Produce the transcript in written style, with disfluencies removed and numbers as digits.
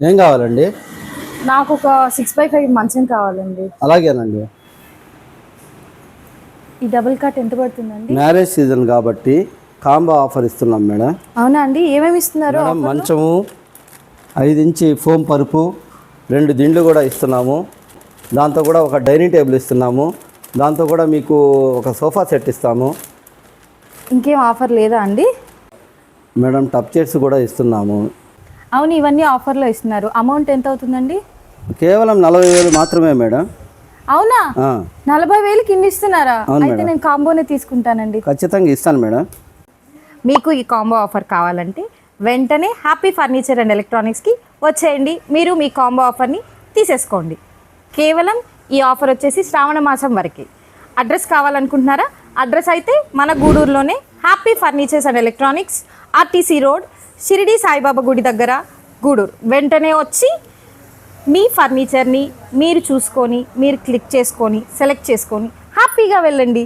ఏం కావాలండి? నాకు ఒక 6x5 మంచం కావాలండి. అలాగేనండి. ఈ డబుల్ కాట్ ఎంత పడుతుందండి? మ్యారేజ్ సీజన్ కాబట్టి కాంబో ఆఫర్ ఇస్తున్నాం మేడం. అవునా అండి? ఏమేమి ఇస్తున్నారు? మంచము, 5 ఇంచి ఫోమ్ పరుపు, 2 దిండ్లు కూడా ఇస్తున్నాము. దాంతో కూడా ఒక డైనింగ్ టేబుల్ ఇస్తున్నాము. దాంతో కూడా మీకు ఒక సోఫా సెట్ ఇస్తాము. ఇంకేం ఆఫర్ లేదా అండి? మేడం టప్ చైర్స్ కూడా ఇస్తున్నాము. అవును, ఇవన్నీ ఆఫర్లో ఇస్తున్నారు. అమౌంట్ ఎంత అవుతుందండి? కేవలం 40,000 మాత్రమే మేడం. అవునా? 40,000కి ఇన్ని ఇస్తున్నారా? అయితే మేడం. నేను కాంబోనే తీసుకుంటానండి. ఖచ్చితంగా ఇస్తాను మేడం. మీకు ఈ కాంబో ఆఫర్ కావాలంటే వెంటనే హ్యాపీ ఫర్నిచర్ అండ్ ఎలక్ట్రానిక్స్కి వచ్చేయండి. మీరు మీ కాంబో ఆఫర్ని తీసేసుకోండి. కేవలం ఈ ఆఫర్ వచ్చేసి శ్రావణ మాసం వరకే. అడ్రస్ కావాలనుకుంటున్నారా? అడ్రస్ అయితే మన గూడూరులోనే happy furnitures and electronics, RTC road, Shirdi Saibaba గుడి దగ్గర, గూడూరు. వెంటనే వచ్చి మీ ఫర్నిచర్ని మీరు చూసుకొని, మీరు క్లిక్ చేసుకొని, సెలెక్ట్ చేసుకొని హ్యాపీగా వెళ్ళండి.